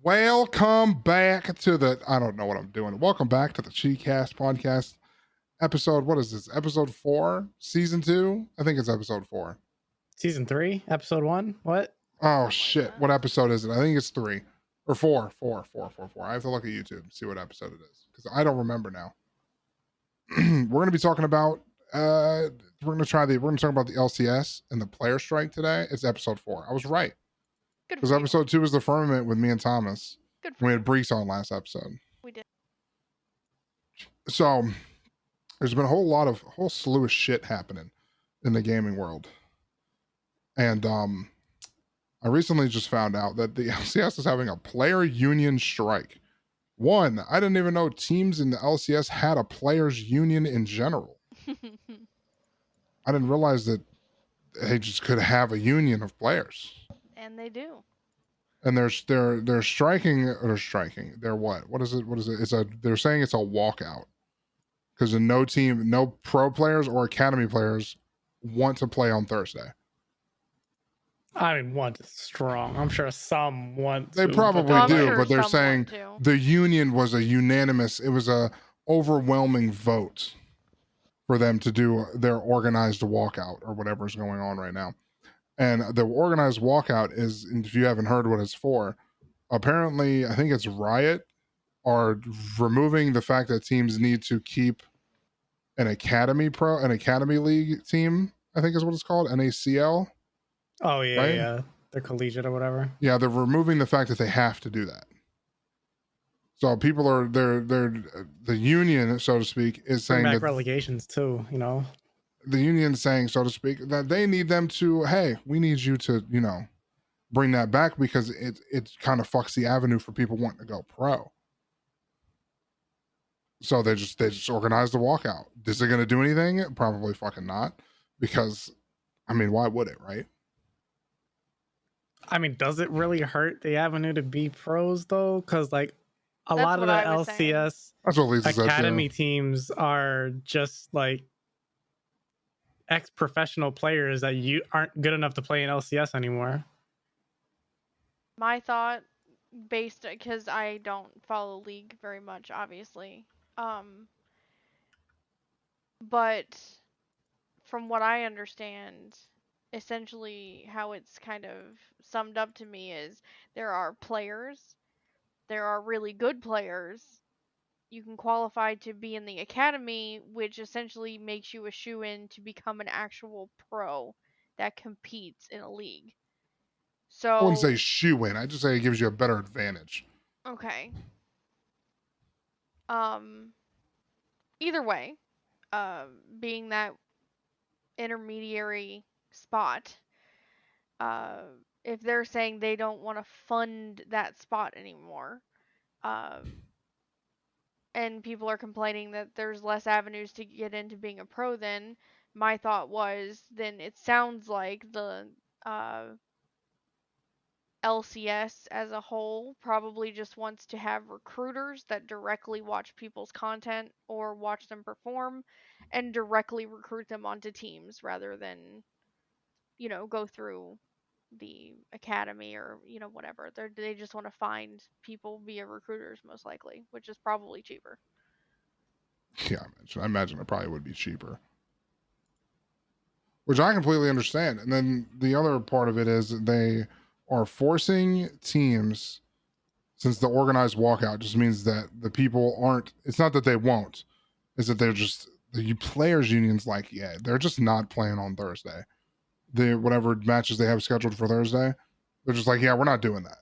Welcome back to the, I don't know what I'm doing. Welcome back to the CheekCast podcast episode. What is this? Episode 4, season 2? I think it's episode 4. Season 3, episode 1. What? Oh shit. What episode is it? I think it's 3 or 4. 4. I have to look at YouTube and see what episode it is because I don't remember now. We're going to be talking about, we're going to talk about the LCS and the player strike today. It's episode 4. I was right. Because episode 2 was the firmament with me and Thomas. Good for We you. had Brees on last episode. We did. So there's been a whole slew of shit happening in the gaming world. And I recently just found out that the LCS is having a player union strike. One, I didn't even know teams in the LCS had a players union in general. I didn't realize that they just could have a union of players. And they do. And they're striking. They're what? What is it? They're saying it's a walkout. Because no pro players or academy players want to play on Thursday. I mean, want is strong. I'm sure some want They to, probably do, sure but they're some saying want to. the union was it was a overwhelming vote for them to do their organized walkout or whatever's going on right now. And the organized walkout is, if you haven't heard what it's for, apparently, I think it's Riot are removing the fact that teams need to keep an academy league team, I think is what it's called, NACL. Oh, yeah, right? yeah. They're collegiate or whatever. Yeah, they're removing the fact that they have to do that. So people are, the union, so to speak, is saying Bring back that relegations too, you know? the union saying, so to speak, that they need them to, hey, we need you to, bring that back because it kind of fucks the avenue for people wanting to go pro. So they just organized the walkout. Is it going to do anything? Probably fucking not, because, I mean, why would it, right? I mean, does it really hurt the avenue to be pros though? Because like a lot of the LCS That's what Lisa said, academy teams are just like ex-professional players that you aren't good enough to play in LCS anymore. My thought, based because I don't follow League very much, obviously. But from what I understand, essentially how it's kind of summed up to me is there are really good players. You can qualify to be in the academy, which essentially makes you a shoo-in to become an actual pro that competes in a league. So I wouldn't say shoe-in. I just say it gives you a better advantage. Okay. Either way, being that intermediary spot, if they're saying they don't want to fund that spot anymore, and people are complaining that there's less avenues to get into being a pro, then my thought was, then it sounds like the LCS as a whole probably just wants to have recruiters that directly watch people's content or watch them perform and directly recruit them onto teams rather than, go through the academy or, whatever. They just want to find people via recruiters most likely, which is probably cheaper. Yeah, I imagine it probably would be cheaper. Which I completely understand. And then the other part of it is they are forcing teams, since the organized walkout just means that the people aren't, it's not that they won't, is that they're just, the players unions like, yeah, they're just not playing on Thursday. Whatever matches they have scheduled for Thursday, they're just like, yeah, we're not doing that.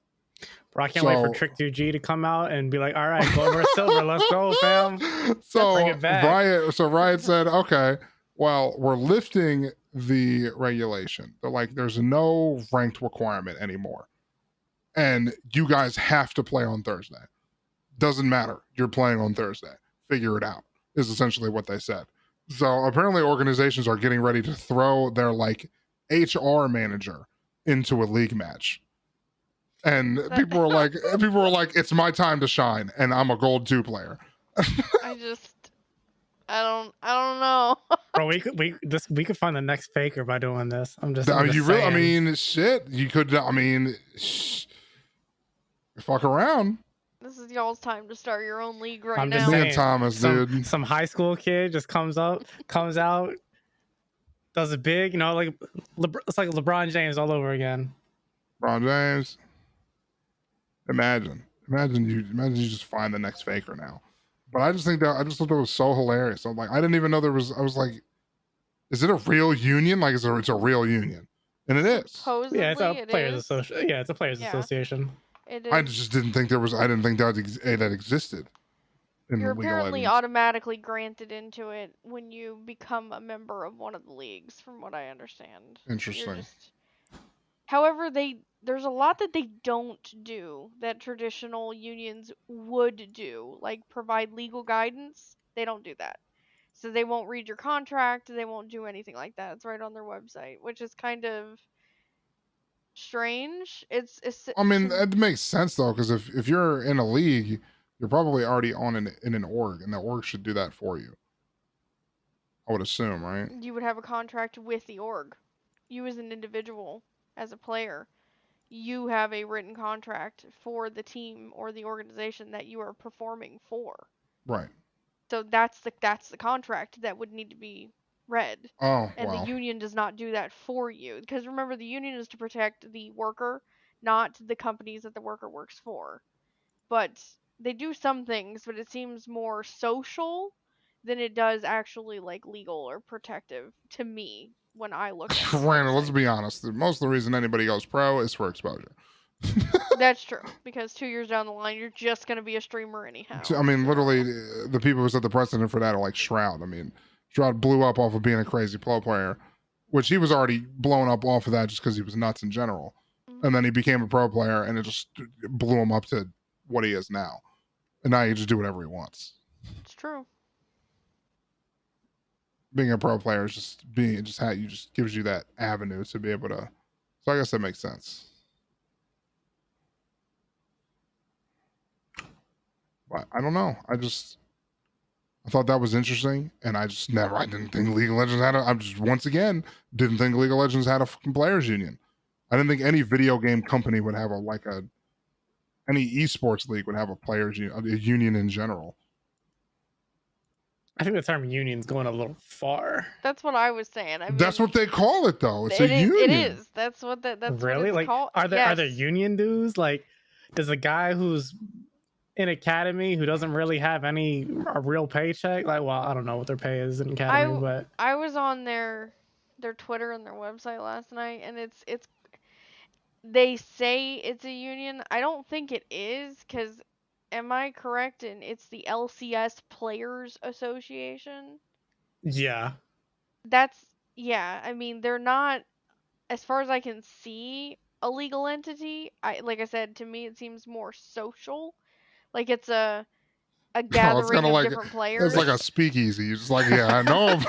Bro, I can't wait for Trick 2G to come out and be like, all right, gold or silver, let's go, fam. So bring it back. Riot said, okay, well, we're lifting the regulation. They're like, there's no ranked requirement anymore. And you guys have to play on Thursday. Doesn't matter. You're playing on Thursday. Figure it out, is essentially what they said. So apparently organizations are getting ready to throw their like HR manager into a league match. And people were like, it's my time to shine, and I'm a gold 2 player. I don't know. Bro, we could find the next faker by doing this. I'm just Really, saying. I mean, shit. You could. I mean, Fuck around. This is y'all's time to start your own league right I'm now. just Me saying, and Thomas, dude. some high school kid just comes out, does it big, like it's like LeBron James all over again. LeBron James. Imagine you just find the next faker now. But I just thought that was so hilarious. I'm like, I didn't even know there was. I was like, is it a real union? Like, it's a real union, and it is. Supposedly, Yeah, it's a players is. association. Yeah, it's a players association. It is. I just didn't think there was. I didn't think that existed. You're League of apparently Legends. automatically granted into it when you become a member of one of the leagues, from what I understand. Interesting. However, there's a lot that they don't do that traditional unions would do, like provide legal guidance. They don't do that. So they won't read your contract, they won't do anything like that. It's right on their website, which is kind of strange. It's I mean, that makes sense though, because if you're in a league, you're probably already in an org, and the org should do that for you. I would assume, right? You would have a contract with the org. You as an individual, as a player, you have a written contract for the team or the organization that you are performing for. Right. So that's the contract that would need to be read. Oh, and wow. The union does not do that for you, because remember, the union is to protect the worker, not the companies that the worker works for. But they do some things, but it seems more social than it does actually like legal or protective to me when I look at it. Randall, let's be honest. Most of the reason anybody goes pro is for exposure. That's true, because 2 years down the line, you're just going to be a streamer anyhow. I mean, literally, the people who set the precedent for that are like Shroud. I mean, Shroud blew up off of being a crazy pro player, which he was already blown up off of that just because he was nuts in general. Mm-hmm. And then he became a pro player, and it just blew him up to what he is now. And now he can just do whatever he wants. It's true. Being a pro player is just gives you that avenue to be able to. So I guess that makes sense. But I don't know. I thought that was interesting, and I didn't think League of Legends didn't think League of Legends had a fucking players union. I didn't think any video game company would have any esports league would have a players union, a union in general. I think the term union's going a little far. That's what I was saying. I mean, that's what they call it, though. It's a union. It is. That's really what it's like called. Are there union dues? Like, does a guy who's in academy who doesn't really have a real paycheck, like, well, I don't know what their pay is in academy, but I was on their Twitter and their website last night, and it's they say it's a union. I don't think it is, because am I correct? And it's the LCS Players Association. Yeah. I mean, they're not, as far as I can see, a legal entity. Like I said, to me, it seems more social. Like it's a gathering of different players. It's like a speakeasy. You're just like, yeah, I know.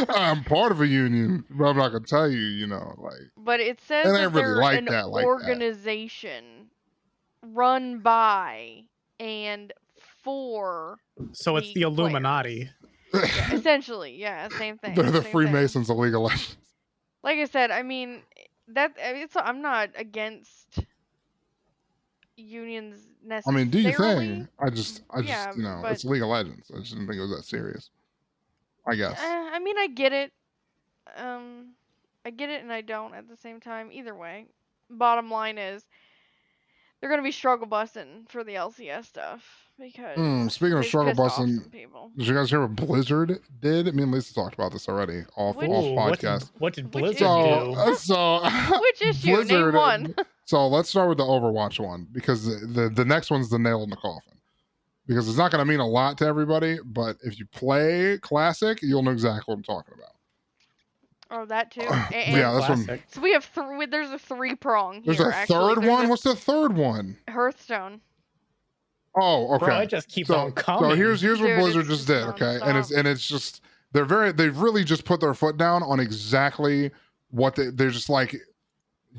I'm part of a union, but I'm not gonna tell you. But it says that they're an organization run by and for. So it's the Illuminati. Yeah, essentially, yeah, same thing. They're the Freemasons of League of Legends. Like I said, I mean I'm not against unions necessarily. I mean, do you think? I just but it's League of Legends. I just didn't think it was that serious. I guess. I mean, I get it. I get it and I don't at the same time. Either way, bottom line is they're gonna be struggle busting for the LCS stuff, because speaking of struggle busting, did you guys hear what Blizzard did? Me and Lisa talked about this already off podcast. What did Blizzard do? So which issue? Blizzard, name one. So let's start with the Overwatch one, because the next one's the nail in the coffin. Because it's not going to mean a lot to everybody, but if you play Classic, you'll know exactly what I'm talking about. Oh, that too. Yeah, that's one. So we have there's a 3-prong. There's a third one. What's the third one? Hearthstone. Oh, okay. Bro, it just keeps on coming. So here's what Blizzard just did, okay? And it's just they've really just put their foot down on exactly what they're just like.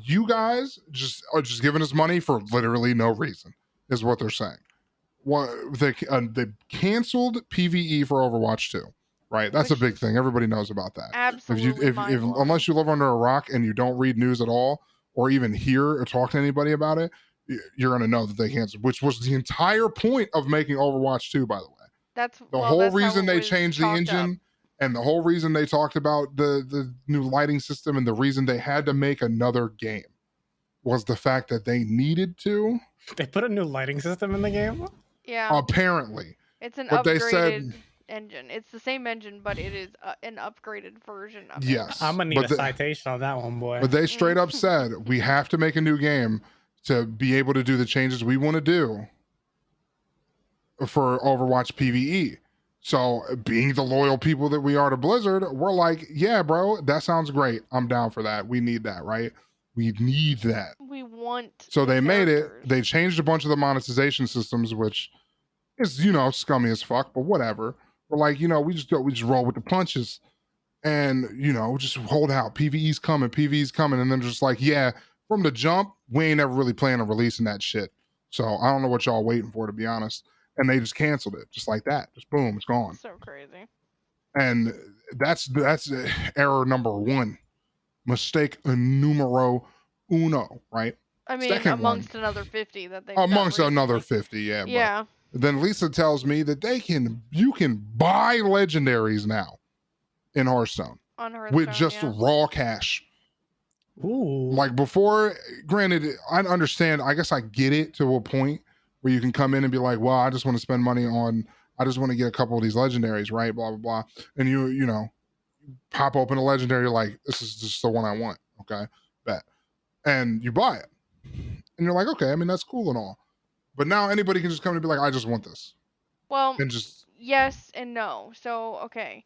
You guys are just giving us money for literally no reason, is what they're saying. What they canceled PvE for Overwatch 2, right? That's a big thing. Everybody knows about that. Absolutely. If unless you live under a rock and you don't read news at all, or even hear or talk to anybody about it, you're going to know that they canceled, which was the entire point of making Overwatch 2, by the way. That's The well, whole that's how reason it they was changed the chalked engine up. and the whole reason they talked about the new lighting system and the reason they had to make another game was the fact that they needed to. They put a new lighting system in the game. Yeah, Apparently. it's an But they said upgraded engine. It's the same engine, but it is an upgraded version of it. yes. I'm gonna need a citation on that one, boy. But they straight up said we have to make a new game to be able to do the changes we want to do for Overwatch PvE. So being the loyal people that we are to Blizzard, we're like, yeah, bro, that sounds great. I'm down for that. We need that, right? We need that. We want. So the they made it. characters. They changed a bunch of the monetization systems, which is, you know, scummy as fuck, but whatever. We're like, you know, we just roll with the punches and, you know, just hold out. PvE's coming. And then just like, yeah, from the jump, we ain't ever really planning on releasing that shit. So I don't know what y'all waiting for, to be honest. And they just canceled it just like that. Just boom, it's gone. So crazy. And that's error number one. Mistake numero uno, right? I mean, Second amongst one. another 50 that they Amongst another 50, yeah. Yeah. But then Lisa tells me that you can buy legendaries now in Hearthstone On Hearthstone, with just yeah. raw cash. Ooh. Like before, granted, I understand. I guess I get it to a point where you can come in and be like, well, I just want to spend money on, I just want to get a couple of these legendaries, right? Blah, blah, blah. And you know, pop open a legendary, you're like, this is just the one I want. Okay, bet. And you buy it. And you're like, okay, I mean, that's cool and all. But now anybody can just come and be like, I just want this. Well, And just yes and no. So, okay.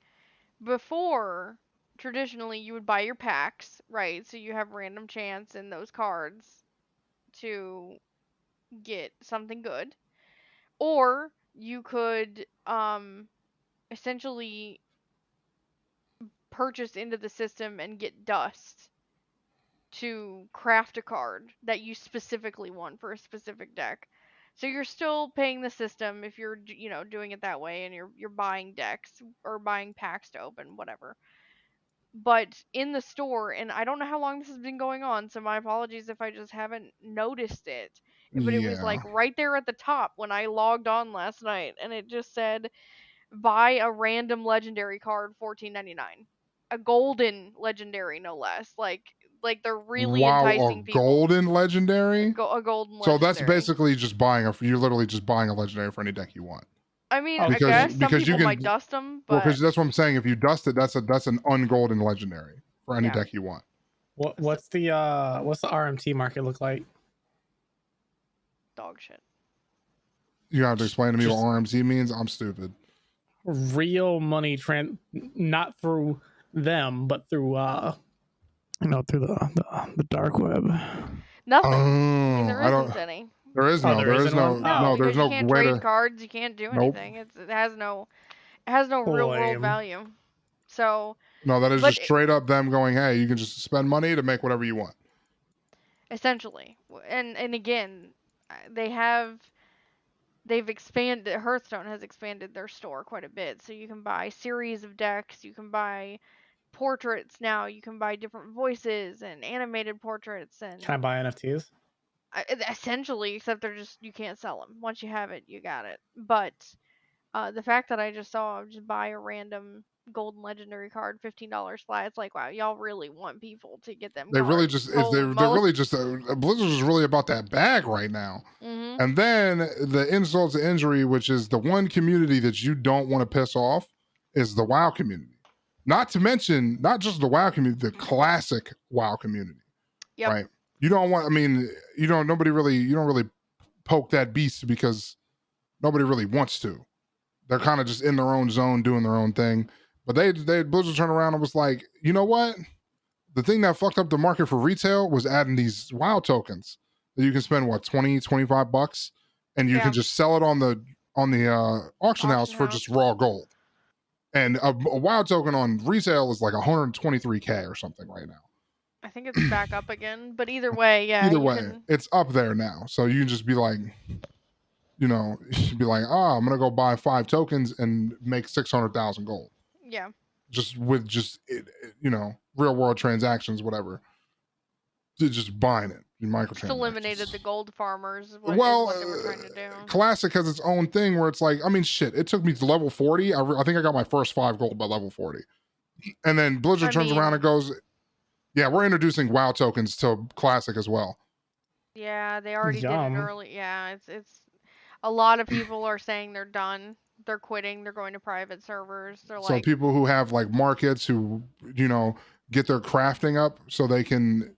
Before, traditionally, you would buy your packs, right? So you have random chance in those cards to get something good. Or you could essentially purchase into the system and get dust to craft a card that you specifically want for a specific deck. So you're still paying the system if you're, you know, doing it that way, and you're buying decks or buying packs to open, whatever. But in the store, and I don't know how long this has been going on, so my apologies if I just haven't noticed it. But it was yeah. like right there at the top when I logged on last night, and it just said buy a random legendary card, $14.99. A golden legendary, no less. Like they're really Wow, enticing a people. golden legendary? A golden legendary. So that's basically just you're literally just buying a legendary for any deck you want. I mean, Okay. I guess some because you people can- might dust them, Well, but because that's what I'm saying. If you dust it, that's an ungolden legendary for any Yeah. deck you want. What's the RMT market look like? dog shit. You have to explain to me what Just- RMC means. I'm stupid. Real money not through them, but through through the dark web. Nothing. Oh, There I don't. isn't any. There is Oh, no. there There is isn't no. one? No, there's because no you can't way trade to. cards. You can't do Nope. anything. It has no real world Lame. value. So No, that is but just straight up them going, hey, you can just spend money to make whatever you want. essentially, and again, they've expanded. Hearthstone has expanded their store quite a bit, so you can buy series of decks. You can buy portraits now. You can buy different voices and animated portraits and Can I buy NFTs? essentially, except they're just you can't sell them. Once you have it, you got it. But the fact that I just saw just buy a random golden legendary card, $15 flat, it's like, wow, y'all really want people to get them. They really cards. just if they're really just Blizzard is really about that bag right now. Mhm. And then the insult to injury, which is the one community that you don't want to piss off, is the WoW community. Not to mention, not just the WoW community, the classic WoW community. Yep. Right. You don't want. I mean, you don't really poke that beast because nobody really wants to. They're kind of just in their own zone doing their own thing. But they Blizzard turned around and was like, you know what? The thing that fucked up the market for retail was adding these WoW tokens that you can spend what $20-$25 and you can just sell it on the auction house for just raw gold. And a WoW token on resale is like 123K or something right now. I think it's back up again, but either way, yeah. Either way, it's up there now. So you can just be like, you know, you'd be like, oh, I'm gonna go buy 5 tokens and make 600,000 gold. Yeah. Just with you know, real world transactions, whatever. just buying it. Just eliminated the gold farmers. Is what they were trying to do. Classic has its own thing where it's like, I mean, shit. It took me to level 40. I think I got my first 5 gold by level 40, and then Blizzard turns around and goes, "Yeah, we're introducing WoW tokens to Classic as well." Yeah, they already did it early. Yeah, it's a lot of people are saying they're done. They're quitting. They're going to private servers. So people who have like markets who, get their crafting up so they can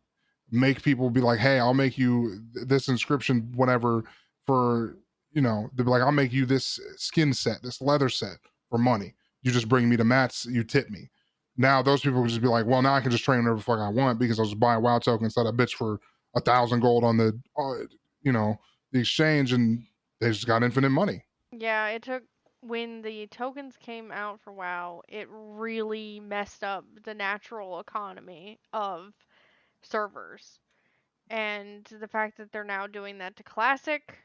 make people be like, hey, I'll make you this inscription, whatever, for, they'll be like, I'll make you this skin set, this leather set for money. You just bring me to mats, you tip me. Now those people will just be like, well, now I can just train whatever the fuck I want because I'll just buy a WoW token instead of bitch for 1,000 gold on the, the exchange, and they just got infinite money. Yeah, it took, when the tokens came out for WoW, it really messed up the natural economy of servers. And the fact that they're now doing that to Classic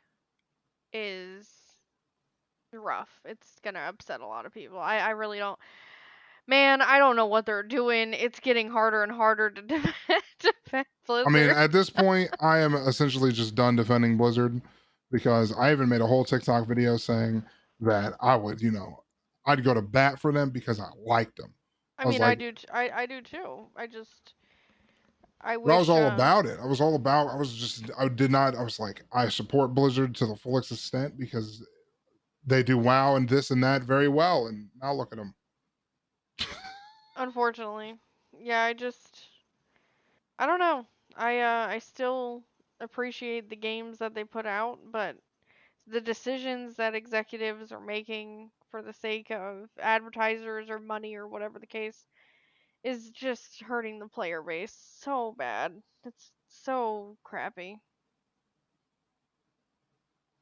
is rough. It's gonna upset a lot of people. I really don't. Man, I don't know what they're doing. It's getting harder and harder to defend Blizzard. I mean, at this point, I am essentially just done defending Blizzard because I even made a whole TikTok video saying that I would, I'd go to bat for them because I liked them. I mean, I do too. I wish. I was all about it. I was like, I support Blizzard to the fullest extent because they do WoW and this and that very well. And now look at them. Unfortunately. Yeah, I don't know. I still appreciate the games that they put out, but the decisions that executives are making for the sake of advertisers or money or whatever the case is just hurting the player base so bad. It's so crappy.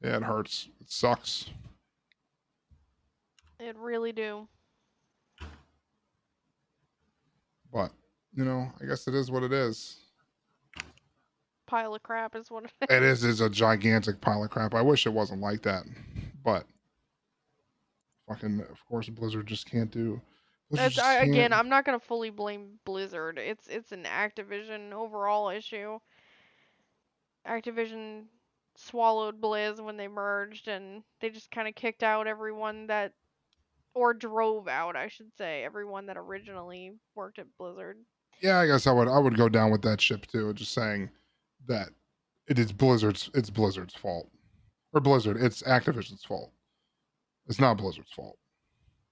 Yeah, it hurts. It sucks. It really do. But, I guess it is what it is. Pile of crap is what it is. It is. It's a gigantic pile of crap. I wish it wasn't like that. But, fucking, of course, Blizzard just can't do. Again, I'm not going to fully blame Blizzard. It's an Activision overall issue. Activision swallowed Blizz when they merged, and they just kind of kicked out everyone that, or drove out, I should say, everyone that originally worked at Blizzard. Yeah, I guess I would go down with that ship too, just saying that it's Blizzard's fault. Or it's Activision's fault. It's not Blizzard's fault.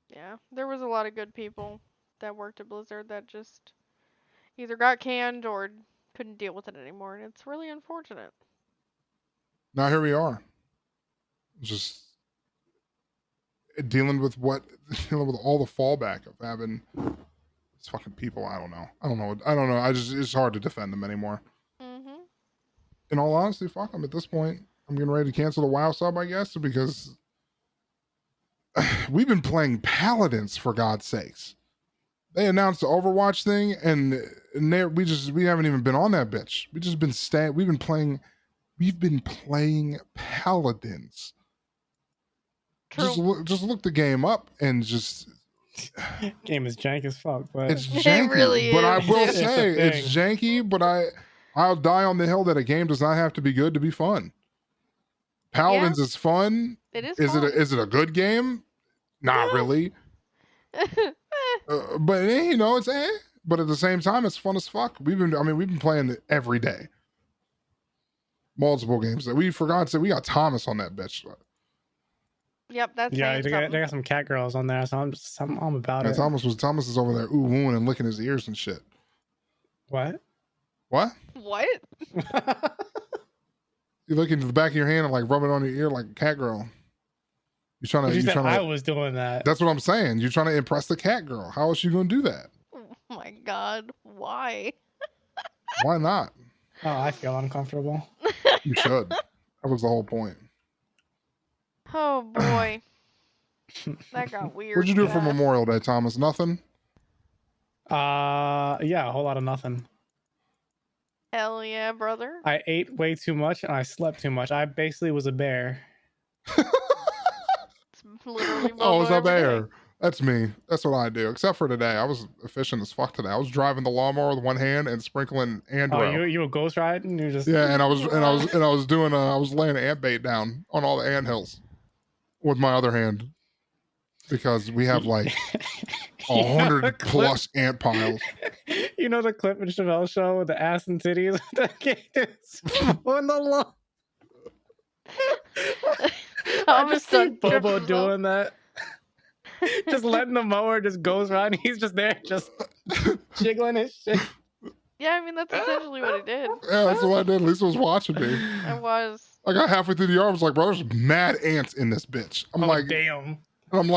Yeah, there was a lot of good people that worked at Blizzard that just either got canned or couldn't deal with it anymore, and it's really unfortunate. Now here we are. Just dealing with all the fallback of having these fucking people. I don't know. It's hard to defend them anymore. Mm-hmm. In all honesty, fuck them at this point. I'm getting ready to cancel the WoW sub, I guess, because we've been playing Paladins, for God's sakes. They announced the Overwatch thing, and we haven't even been on that bitch. We've been playing Paladins. True. Just look the game up and just. Game is jank as fuck, but it's janky. It really but is. I will say it's janky. But I'll die on the hill that a game does not have to be good to be fun. Paladins is fun. It is. Is it a good game? Not really. But it's But at the same time, it's fun as fuck. We've been playing it every day. Multiple games that we forgot to. We got Thomas on that bitch. Yep, that's they got some cat girls on there, so I'm about it. Thomas is over there ooh-wooing and licking his ears and shit. What? What? You look into the back of your hand and like rub it on your ear like a cat girl. I was doing that. That's what I'm saying. You're trying to impress the cat girl. How is she going to do that? Oh my god, why? Why not? Oh, I feel uncomfortable. You should. That was the whole point. Oh boy. That got weird. What'd you do for Memorial Day, Thomas? Nothing? Yeah, a whole lot of nothing. Hell yeah, brother. I ate way too much and I slept too much. I basically was a bear. Literally was a bear. That's me. That's what I do. Except for today, I was efficient as fuck today. I was driving the lawnmower with one hand and sprinkling Oh, andro. you were ghost riding? You just Yeah, and I was You and I was was. and I was doing I was laying ant bait down on all the ant hills with my other hand because we have like You know the 100 clip- plus ant piles. You know the clip in Chappelle's show with the ass and titties? That kid is mowing the lawn. I Thomas just see done tripped Bobo himself. doing that. Just letting the mower just goes around. He's just there, just jiggling his shit. Yeah, I mean that's essentially what he did. Yeah, that's what I did. Lisa was watching me. I was. I got halfway through the yard. I was like, bro, there's mad ants in this bitch. I'm Oh, like, damn. and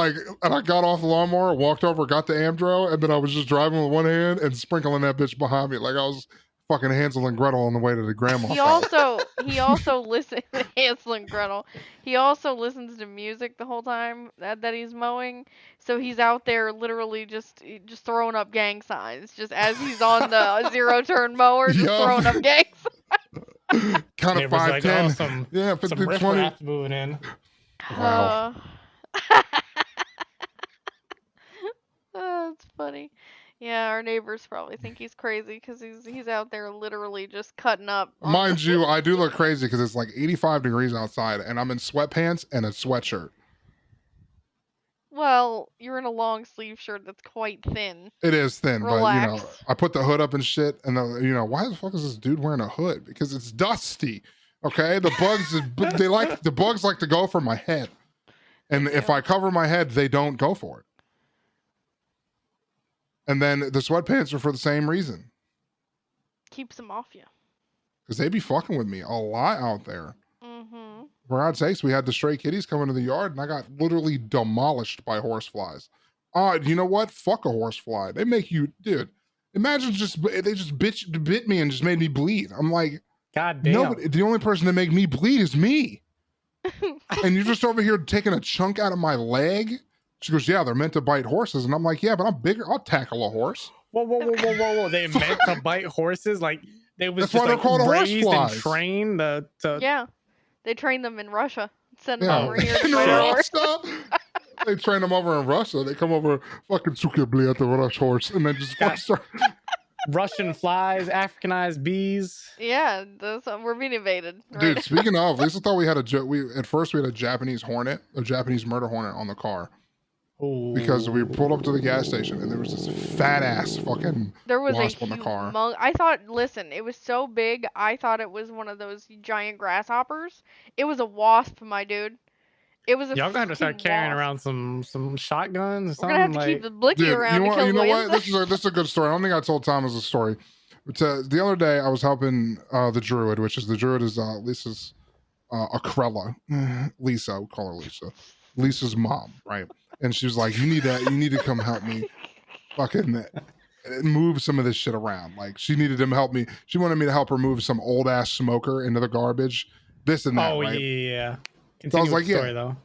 I got off the lawnmower, walked over, got the Amdro, and then I was just driving with one hand and sprinkling that bitch behind me like I was fucking Hansel and Gretel on the way to the grandma's house. He also listens Hansel and Gretel. He also listens to music the whole time that he's mowing. So he's out there literally just throwing up gang signs, just as he's on the zero turn mower, just Yup. throwing up gang signs. Count of Neighbor's 5, like, 10. oh, some Yeah, 50, 20. riffraff moving in. Wow. Oh, that's funny. Yeah, our neighbors probably think he's crazy because he's out there literally just cutting up. Mind you, I do look crazy because it's like 85 degrees outside and I'm in sweatpants and a sweatshirt. Well, you're in a long sleeve shirt that's quite thin. It is thin, Relax. but I put the hood up and shit, and why the fuck is this dude wearing a hood? Because it's dusty. Okay, the bugs like to go for my head, and They if do. I cover my head, they don't go for it. And then the sweatpants are for the same reason, Keeps them off you. because they be fucking with me a lot out there. Mm-hmm. For God's sakes, we had the stray kitties come into the yard, and I got literally demolished by horseflies. You know what? Fuck a horsefly. They make you, dude. Imagine they just bit me and just made me bleed. I'm like, God damn. nobody. The only person to make me bleed is me. And you're just over here taking a chunk out of my leg. She goes, yeah, they're meant to bite horses, and I'm like, yeah, but I'm bigger. I'll tackle a horse. Whoa. They meant to bite horses? Like, they was That's just why they're like called raised and horseflies. trained to Yeah. They train them in Russia. Send them Yeah, over here to in fight a horse. Russia. They train them over in Russia. They come over, fucking at the Rush horse, and then just Yeah. start. Russian flies, Africanized bees. Yeah, we're being invaded. Dude, Right? speaking of, Lisa thought we had at first we had a Japanese hornet, a Japanese murder hornet on the car Ooh. because we pulled up to the gas station and there was this fat ass fucking There was wasp a on the car. I thought, listen, it was so big, I thought it was one of those giant grasshoppers. It was a wasp, my dude. It was a Y'all gonna have to start freaking carrying wasp. around some shotguns or We're something. gonna have to like, keep the blicky Dude, around to kill you know the what? insects. This is a good story. I don't think I told Thomas a story. But, the other day I was helping the druid, the druid is Lisa's Akrella. Lisa, I would call her Lisa. Lisa's mom, right? And she was like, you need to come help me fucking move some of this shit around. Like, she needed him to help me. She wanted me to help her move some old ass smoker into the garbage, this and that, oh right? yeah. So I was Continue like, with the story though.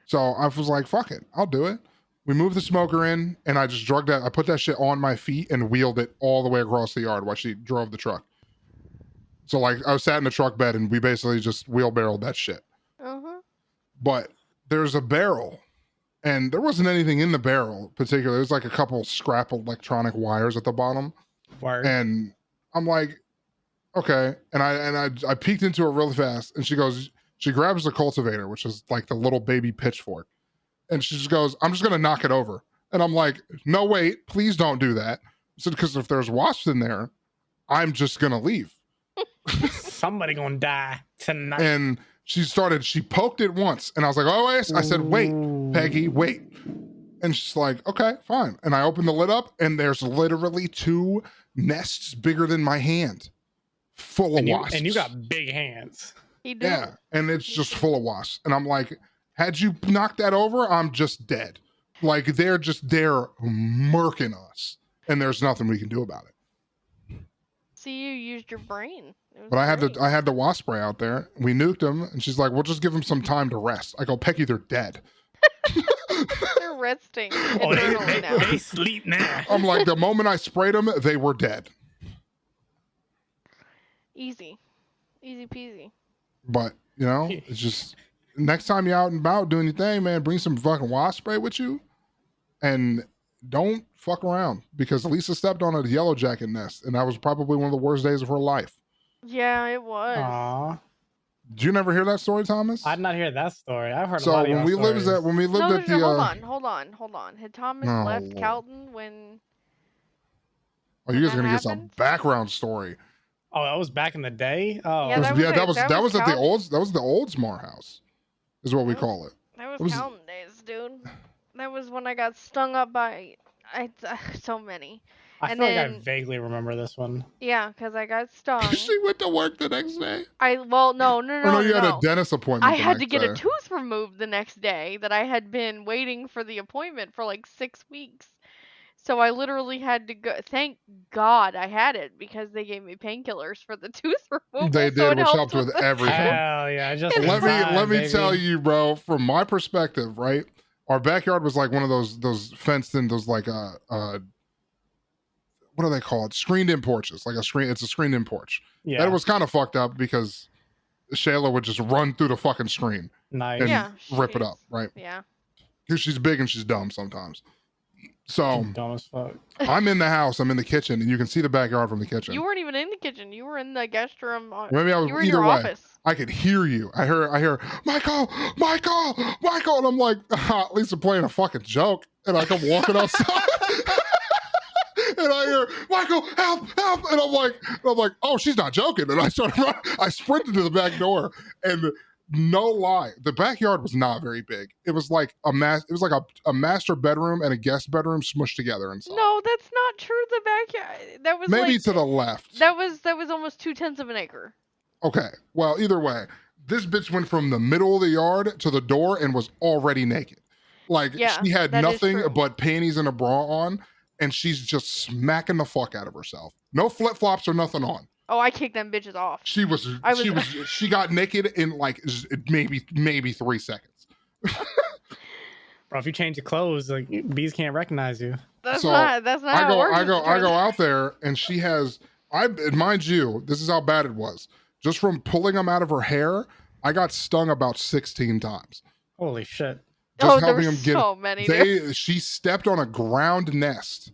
So I was like, fuck it, I'll do it. We moved the smoker in, and I just I put that shit on my feet and wheeled it all the way across the yard while she drove the truck. So like, I was sat in the truck bed and we basically just wheelbarrowed that shit. Uh-huh. But there's a barrel, and there wasn't anything in the barrel particularly. There's like a couple scrap electronic wires at the bottom. Word. And I'm like, okay. And I peeked into it really fast, and she grabs the cultivator, which is like the little baby pitchfork. And she just goes, I'm just going to knock it over. And I'm like, no, wait, please don't do that. I said, because if there's wasps in there, I'm just going to leave. Somebody gonna die tonight. And she poked it once. And I was like, oh, wait. I said, wait, Peggy, wait. And she's like, okay, fine. And I opened the lid up, and there's literally 2 nests bigger than my hand full of wasps. And you got big hands. He did. Yeah. And it's just full of wasps. And I'm like, had you knocked that over, I'm just dead. Like, they're murking us, and there's nothing we can do about it. See, you used your brain. It was But I great. had the wasp spray out there. We nuked them, and she's like, we'll just give them some time to rest. I go, Pecky, they're dead. They're resting. Oh, eternally now. they sleep now. I'm like, the moment I sprayed them, they were dead. Easy peasy. But, it's just, next time you're out and about doing your thing, man, bring some fucking wasp spray with you. And don't fuck around, because Lisa stepped on a yellow jacket nest, and that was probably one of the worst days of her life. Yeah, it was. Aw. Did you never hear that story, Thomas? I did not hear that story. I've heard a So lot of when y'all we stories. lived No, at the hold on. Had Thomas Oh, left Lord. Calton when Oh, you guys that are gonna get some happened? background story. Oh, that was back in the day? Oh. Yeah, that was that was at the Calton. old, that was the old Smart House, is what we call it. That It was was- Calton days, dude. That was when I got stung up by so many. I and feel like I then- vaguely remember this one. Yeah, because I got stung. She went to work the next day. No, You had a dentist appointment. I the had to next get day. a tooth removed the next day that I had been waiting for the appointment for like 6 weeks. So I literally had to go. Thank God I had it, because they gave me painkillers for the tooth removal. They so did, it which helped with with the- everything. Hell yeah, just in let time, me baby. tell you, bro, from my perspective, right? Our backyard was like one of those fenced in, those like what are they called? Screened in porches. Like it's a screened in porch. Yeah, That was kind of fucked up, because Shayla would just run through the fucking screen nice. and Yeah, rip it she's- up, right? Yeah. Because she's big and she's dumb sometimes. So Dumb as fuck. I'm in the house, I'm in the kitchen, and you can see the backyard from the kitchen. You weren't even in the kitchen. You were in the guest room. Maybe I was You were in either your way. office. I could hear you. I hear Michael, and I'm like, at least I'm playing a fucking joke, and I come walking outside, and I hear Michael, help, and I'm like, oh, she's not joking, and I started running. I sprinted to the back door, and no lie, the backyard was not very big. It was like a master bedroom and a guest bedroom smushed together inside. No, that's not true. The backyard. That was Maybe like, to the left. That was almost 2/10 of an acre. Okay, well, either way, this bitch went from the middle of the yard to the door and was already naked. Like, Yeah, she had that is nothing true. but panties and a bra on, and she's just smacking the fuck out of herself. No flip flops or nothing on. Oh, I kicked them bitches off. She got naked in like maybe 3 seconds. Bro, if you change your clothes, like bees can't recognize you. That's So, not how it works. I Mr. go Jordan. out there, and she has, mind you, this is how bad it was. Just from pulling them out of her hair, I got stung about 16 times. Holy shit. Just there were helping them get. so many. dude. She stepped on a ground nest,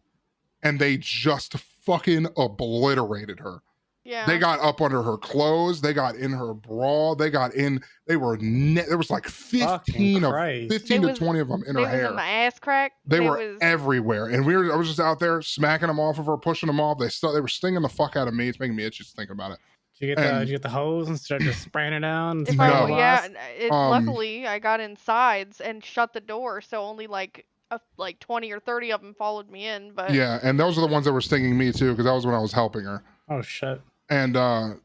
and they just fucking obliterated her. Yeah. They got up under her clothes. They got in her bra. They got in. There was like 15 to 20 of them in her They was hair. in my ass crack. They were everywhere, and I was just out there smacking them off of her, pushing them off. They were stinging the fuck out of me. It's making me itchy just thinking about it. Did you get the hose and start just spraying it down? If No. luckily I got inside and shut the door, so only like 20 or 30 of them followed me in. But Yeah, and those are the ones that were stinging me too, because that was when I was helping her. Oh shit. And at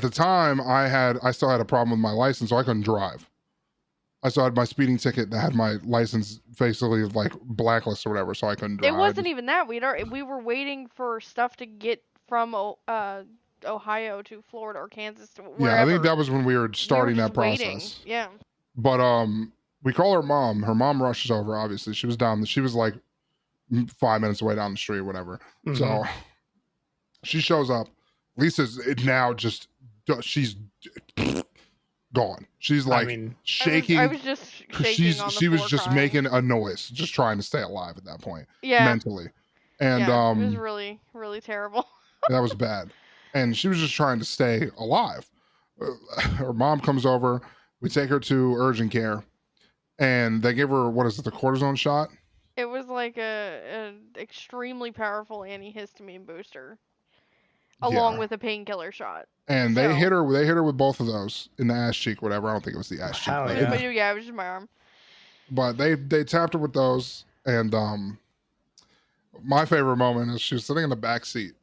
the time, I still had a problem with my license, so I couldn't drive. I still had my speeding ticket that had my license basically like blacklist or whatever, so I couldn't drive. it wasn't even that. We were waiting for stuff to get from Ohio to Florida or Kansas to wherever. Yeah, I think that was when we were starting that process. Waiting. Yeah. But we call her mom. Her mom rushes over. Obviously, she was like 5 minutes away down the street, whatever. Mhm. So she shows up. Lisa's now just she's gone. She's like shaking. I was just shaking on the she was floor just crying. making a noise, just trying to stay alive at that point, Yeah. mentally. And Yeah, it was really, really terrible. that was bad. And she was just trying to stay alive. Her mom comes over. We take her to urgent care, and they give her the cortisone shot. It was like an extremely powerful antihistamine booster, along with a painkiller shot. And they hit her with both of those in the ass cheek, whatever. I don't think it was the ass cheek. Hell But, yeah. But yeah, it was just my arm. but they tapped her with those, and my favorite moment is she was sitting in the back seat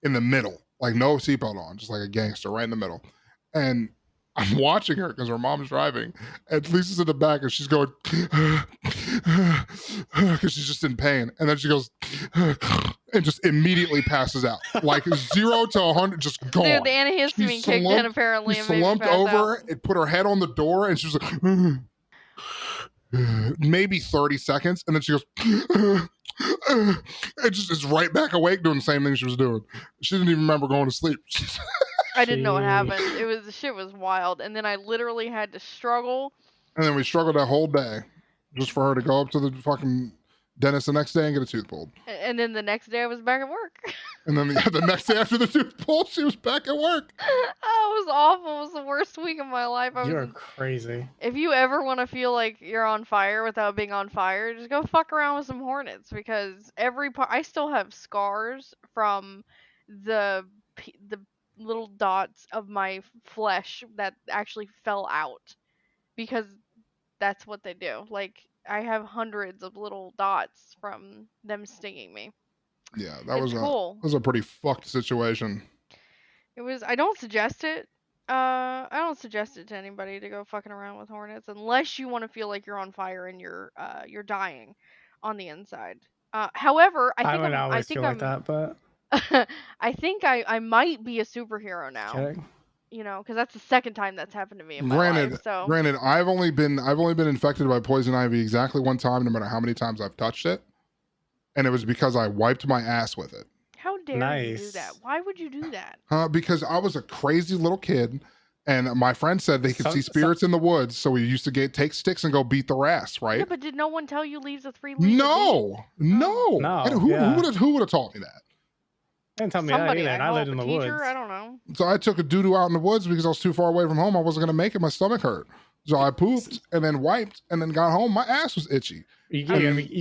in the middle, like no seatbelt on, just like a gangster right in the middle. And I'm watching her because her mom's driving, and Lisa's in the back, and she's going because she's just in pain. And then she goes and just immediately passes out, like 0 to 100, just gone. Dude, the antihistamine kicked in apparently. She and made me slumped pass over out. and put her head on the door, and she was like, maybe 30 seconds, and then she goes, and just is right back awake doing the same thing she was doing. She didn't even remember going to sleep. I didn't know what happened. The shit was wild, and then I literally had to struggle. And then we struggled that whole day. just for her to go up to the fucking dentist the next day and get a tooth pulled. And then the next day I was back at work. And then the next day after the tooth pulled, she was back at work. Oh, it was awful. It was the worst week of my life. You're crazy. If you ever want to feel like you're on fire without being on fire, just go fuck around with some hornets, because every part I still have scars from the little dots of my flesh that actually fell out, because that's what they do. Like, I have hundreds of little dots from them stinging me. Yeah, that was cool. That was a pretty fucked situation. It was. I don't suggest it. I don't suggest it to anybody to go fucking around with hornets unless you want to feel like you're on fire and you're dying on the inside. However, I would always feel like that, but I think I might be a superhero now. kidding. You know, because that's the second time that's happened to me in my life. So Granted, I've only been infected by poison ivy exactly one time, no matter how many times I've touched it, and it was because I wiped my ass with it. How dare you do that? Why would you do that? Because I was a crazy little kid, and my friend said they could see spirits in the woods, so we used to take sticks and go beat their ass, right? Yeah, but did no one tell you leaves a 3 leaves? No. Who would have taught me that? Didn't tell me Somebody, that either. And I lived in the teacher? woods. I don't know. So I took a doo-doo out in the woods because I was too far away from home. I wasn't gonna make it. My stomach hurt. So I pooped and then wiped and then got home. My ass was itchy. You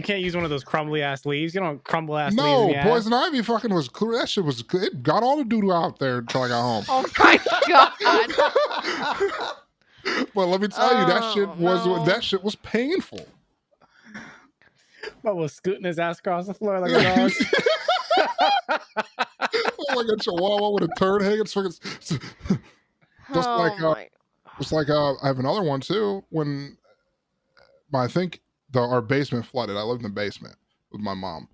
can't use one of those crumbly ass leaves. You don't crumble ass leaves. No, in the poison ivy fucking was cool. That shit was good. It got all the doo-doo out there until I got home. Oh my god. But let me tell you, that shit was painful. What was scooting his ass across the floor like a dog? Like a chihuahua with a turd hanging. Just like I have another one too. When I think our basement flooded. I lived in the basement with my mom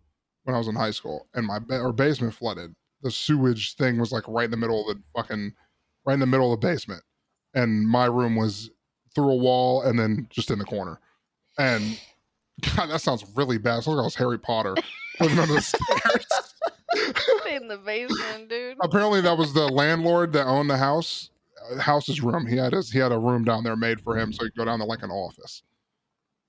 when I was in high school, and our basement flooded. The sewage thing was like right in the middle of the basement, and my room was through a wall and then just in the corner. And God, that sounds really bad. It sounds like I was Harry Potter living under the stairs. In the basement, dude. Apparently, that was the landlord that owned the house's room. He had a room down there made for him, so he could go down to like an office.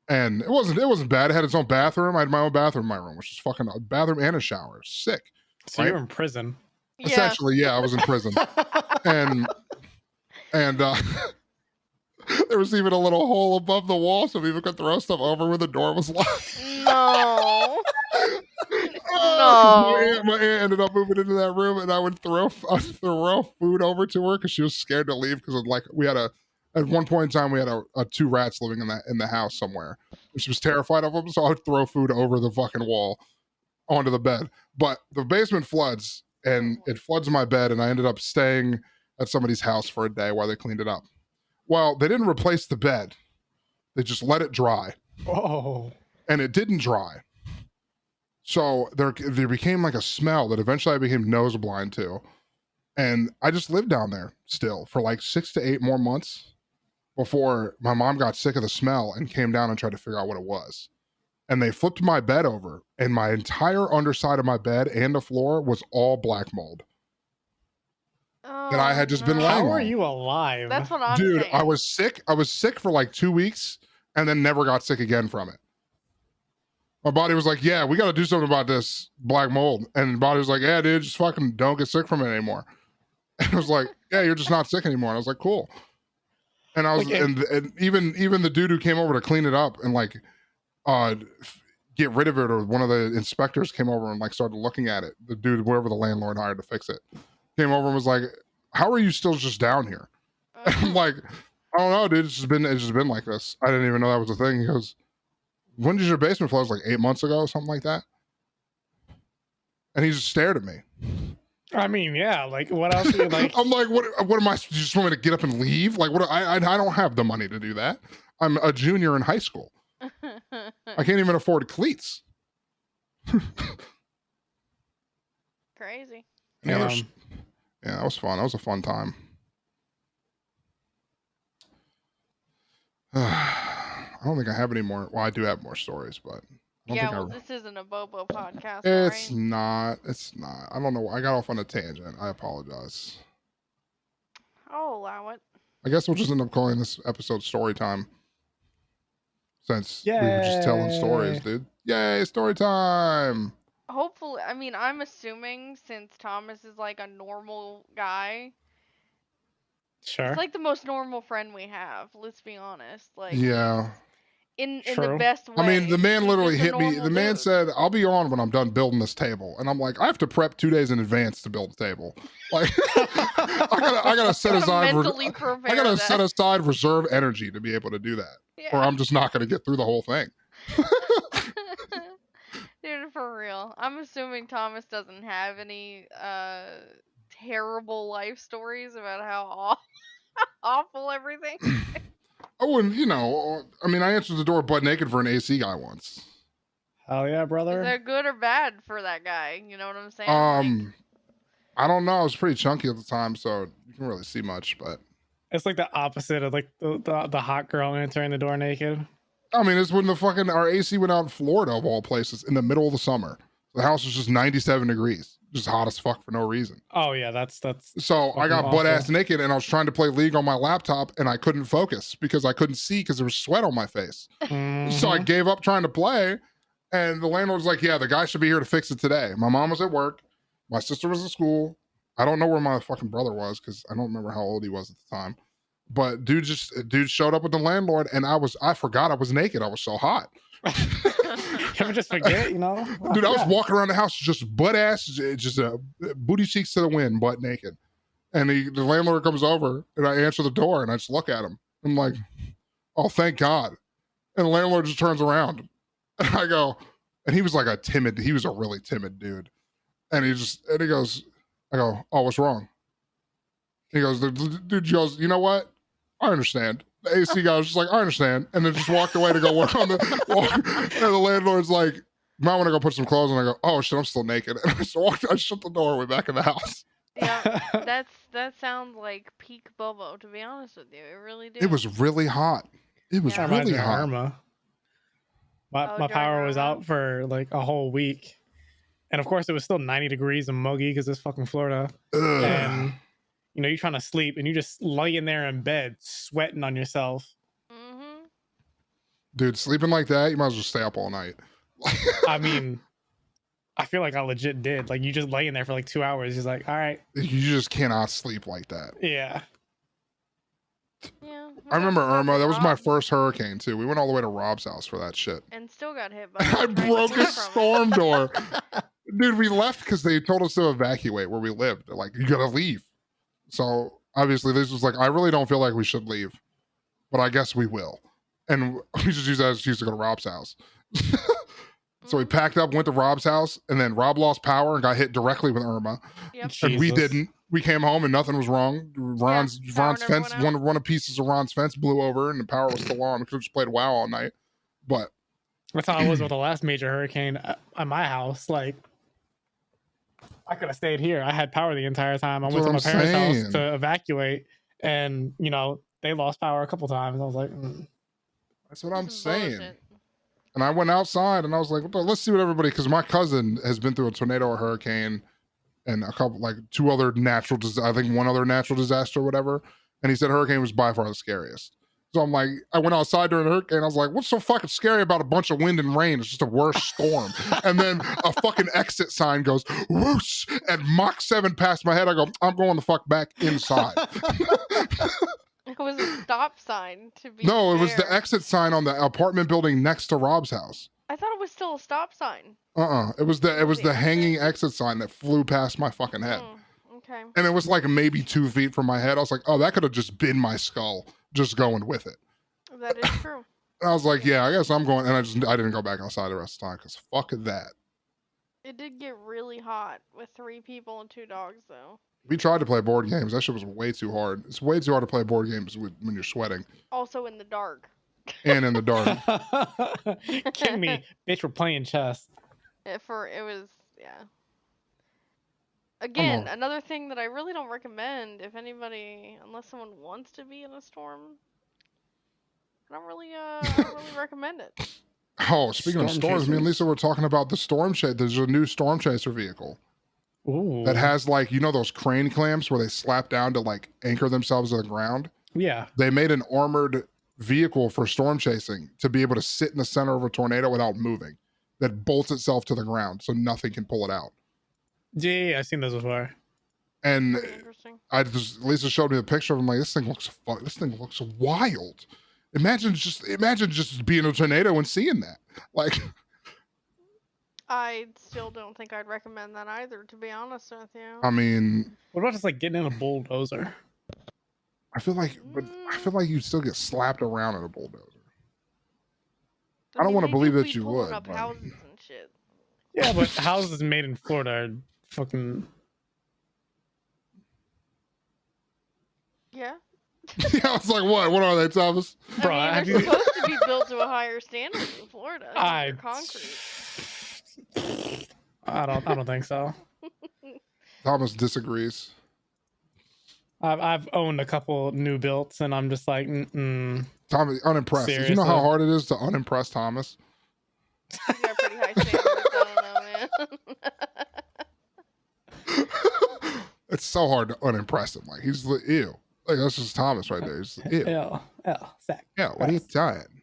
And it wasn't bad. It had its own bathroom. I had my own bathroom in my room, which was fucking a bathroom and a shower. Sick. So right? You were in prison. Essentially, yeah, I was in prison. and there was even a little hole above the wall so people could throw stuff over when the door was locked. No. No. My aunt ended up moving into that room, and I would throw food over to her because she was scared to leave because we had at one point in time we had two rats living in the house somewhere. She was terrified of them, so I would throw food over the fucking wall onto the bed. But the basement floods, and it floods my bed, and I ended up staying at somebody's house for a day while they cleaned it up. Well, they didn't replace the bed. They just let it dry. Oh. And it didn't dry. So there became like a smell that eventually I became nose blind to. And I just lived down there still for like 6 to 8 more months before my mom got sick of the smell and came down and tried to figure out what it was. And they flipped my bed over, and my entire underside of my bed and the floor was all black mold. That I had just been laying on. How are you alive? That's what I'm saying. Dude, saying. I was sick for like 2 weeks and then never got sick again from it. My body was like, yeah, we got to do something about this black mold. And the body was like, yeah, dude, just fucking don't get sick from it anymore. And I was like, yeah, you're just not sick anymore. And I was like, cool. And I was, and even the dude who came over to clean it up and like get rid of it, or one of the inspectors came over and like started looking at it. The dude, whoever the landlord hired to fix it, came over and was like, how are you still just down here? And I'm like, I don't know, dude. It's just been like this. I didn't even know that was a thing. He goes, when did your basement flood? It was like 8 months ago, something like that. And he just stared at me. I mean, yeah. Like, what else? Are you like? I'm like, what am I? You just want me to get up and leave? Like, what? I don't have the money to do that. I'm a junior in high school. I can't even afford cleats. Crazy. Yeah, that was fun. That was a fun time. I don't think I have any more. Well, I do have more stories, but this isn't a Bobo podcast. It's right? not. It's not. I don't know. I got off on a tangent. I apologize. I'll allow it. I guess we'll just end up calling this episode Story Time. since we were just telling stories, Yay. dude. Yay, story time. Hopefully, I mean, I'm assuming since Thomas is like a normal guy, Sure. he's like the most normal friend we have. Let's be honest. Like Yeah. in the True. best way. I mean, the man He's literally just a hit me. normal The man dude. said, "I'll be on when I'm done building this table," and I'm like, "I have to prep 2 days in advance to build a table. Like, I gotta set aside. mentally I prepare gotta that. set aside reserve energy to be able to do that, or Yeah. I'm just not gonna get through the whole thing." Dude, for real. I'm assuming Thomas doesn't have any terrible life stories about how awful everything. Oh, and I mean, I answered the door butt naked for an AC guy once. Hell yeah, brother. Is that good or bad for that guy? You know what I'm saying? I don't know. I was pretty chunky at the time, so you can really see much. But It's like the opposite of like the hot girl entering the door naked. I mean, it's when our AC went out in Florida of all places in the middle of the summer. The house was just 97 degrees, just hot as fuck for no reason. Oh yeah, that's So I got butt ass naked and I was trying to play League on my laptop and I couldn't focus because I couldn't see because there was sweat on my face. So I gave up trying to play, and the landlord was like, "Yeah, the guy should be here to fix it today." My mom was at work, my sister was at school. I don't know where my fucking brother was because I don't remember how old he was at the time. But dude showed up with the landlord, and I forgot I was naked. I was so hot. You ever just forget, Dude, I was walking around the house just butt ass, just booty cheeks to the wind, butt naked. And the landlord comes over, and I answer the door, and I just look at him. I'm like, "Oh, thank God." And the landlord just turns around, and I go, and he was like he was a really timid dude. And he goes, I go, "Oh, what's wrong?" He goes, the dude goes, "You know what? I understand." The AC guy was just like, "I understand," and then just walked away to go work on and the landlord's like, "You might want to go put some clothes on." I go, "Oh shit, I'm still naked." And I shut the door, went back in the house. Yeah, that sounds like peak Bobo, to be honest with you. It really did. It was really hot. It was That really reminds me of hot. Irma. My power was out for like a whole week, and of course it was still 90 degrees and muggy because it's fucking Florida. Ugh. And you're trying to sleep and you just laying there in bed sweating on yourself. Dude, sleeping like that, you might as well stay up all night. I mean, I feel like I legit did. Like, you just laying there for like 2 hours, just like, all right. You just cannot sleep like that. Yeah. Yeah. I remember Irma. That was my first hurricane too. We went all the way to Rob's house for that shit. And still got hit by I broke a storm door. Dude, we left because they told us to evacuate where we lived. They're like, "You gotta leave." So obviously this was like, I really don't feel like we should leave, but I guess we will. And we just use that as an excuse to go to Rob's house. So we packed up, went to Rob's house, and then Rob lost power and got hit directly with Irma. Yep. And we didn't. We came home and nothing was wrong. Ron's fence, one of the pieces of Ron's fence blew over and the power was still on. We could have just played WoW all night. But that's how it was with the last major hurricane at my house. Like, I could have stayed here. I had power the entire time. I went to my parents' house to evacuate, and they lost power a couple times. I was like, That's what I'm saying. Bullshit. And I went outside and I was like, well, let's see what everybody, because my cousin has been through a tornado or hurricane and a couple, like two other natural, I think one other natural disaster or whatever. And he said hurricane was by far the scariest. So I'm like, I went outside during the hurricane. I was like, what's so fucking scary about a bunch of wind and rain? It's just a worse storm. And then a fucking exit sign goes, whoosh, and Mach 7 passed my head. I go, I'm going the fuck back inside. It was a stop sign, to be No, fair. It was the exit sign on the apartment building next to Rob's house. I thought it was still a stop sign. It was the hanging exit sign that flew past my fucking head. Okay. And it was like maybe 2 feet from my head. I was like, oh, that could have just been my skull just going with it. That is true. And I was like, yeah, I guess I'm going. And I didn't go back outside the rest of the time because fuck that. It did get really hot with 3 people and 2 dogs, though. We tried to play board games. That shit was way too hard. It's way too hard to play board games when you're sweating. Also in the dark. And in the dark. Kidding me, bitch, we're playing chess. It was, yeah. Again, another thing that I really don't recommend if anybody, unless someone wants to be in a storm, I don't really recommend it. Oh, speaking of storms, me and Lisa were talking about the storm chaser. There's a new storm chaser vehicle. Ooh. That has like, those crane clamps where they slap down to like anchor themselves to the ground. Yeah. They made an armored vehicle for storm chasing to be able to sit in the center of a tornado without moving, that bolts itself to the ground so nothing can pull it out. Yeah, I've seen those before. And Interesting. Lisa showed me the picture of him. Like, this thing looks wild. Imagine just being in a tornado and seeing that. Like, I still don't think I'd recommend that either, to be honest with you. I mean, what about just like getting in a bulldozer? I feel like you'd still get slapped around in a bulldozer. I don't want to believe that you would. Up houses and shit. Yeah, but houses made in Florida are fucking. Yeah. Yeah, I was like, what are they, Thomas? Bro, I mean, they're supposed to be built to a higher standard in Florida. They're concrete. I don't think so. Thomas disagrees. I've owned a couple new builds, and I'm just like, Thomas, unimpressed. Seriously? Did you know how hard it is to unimpress Thomas? You got pretty high standards. I don't know, man. It's so hard to unimpress him. Like, he's ew. Like, that's just Thomas right there. He's ew. Zach. Yeah, what are you doing?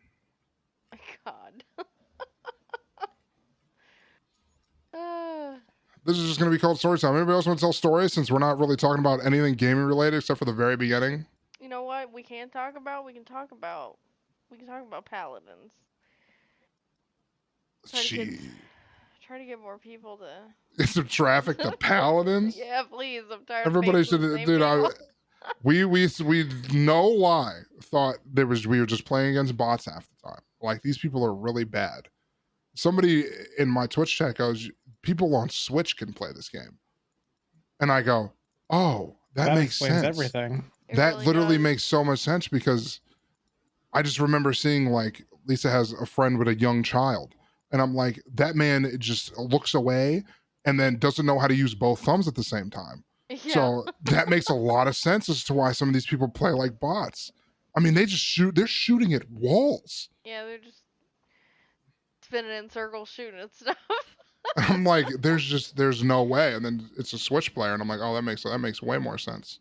God. This is just going to be called story time. Anybody else want to tell stories, since we're not really talking about anything gaming related except for the very beginning? You know what? We can talk about paladins. Try to get more people to. It's some traffic to paladins. Yeah, please. I'm tired. Everybody should, dude. We no lie thought we were just playing against bots half the time. Like, these people are really bad. Somebody in my Twitch chat goes, people on Switch can play this game, and I go, oh, that makes sense. Everything. That really literally makes so much sense, because I just remember seeing, like, Lisa has a friend with a young child, and I'm like, that man just looks away and then doesn't know how to use both thumbs at the same time. Yeah. So that makes a lot of sense as to why some of these people play like bots. I mean, they're shooting at walls. Yeah, they're just spinning in circles, shooting at stuff. I'm like, there's no way. And then it's a Switch player, and I'm like, oh, that makes way more sense.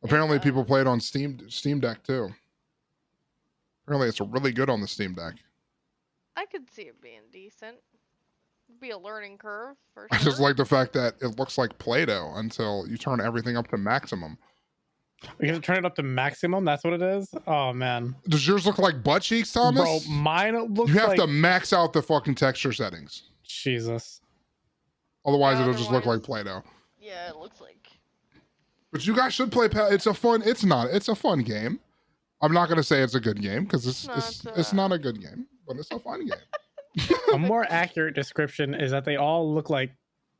Apparently, people play it on Steam Deck too. Apparently, it's really good on the Steam Deck. I could see it being decent. It'd be a learning curve for sure. I just like the fact that it looks like Play-Doh until you turn everything up to maximum. You have to turn it up to maximum? That's what it is? Oh, man. Does yours look like butt cheeks, Thomas? Bro, mine looks like... You have to max out the fucking texture settings. Jesus. Otherwise, it'll just look like Play-Doh. Yeah, it looks like... But you guys should play... It's a fun game. I'm not going to say it's a good game, because it's not a good game, but it's a fun game. A more accurate description is that they all look like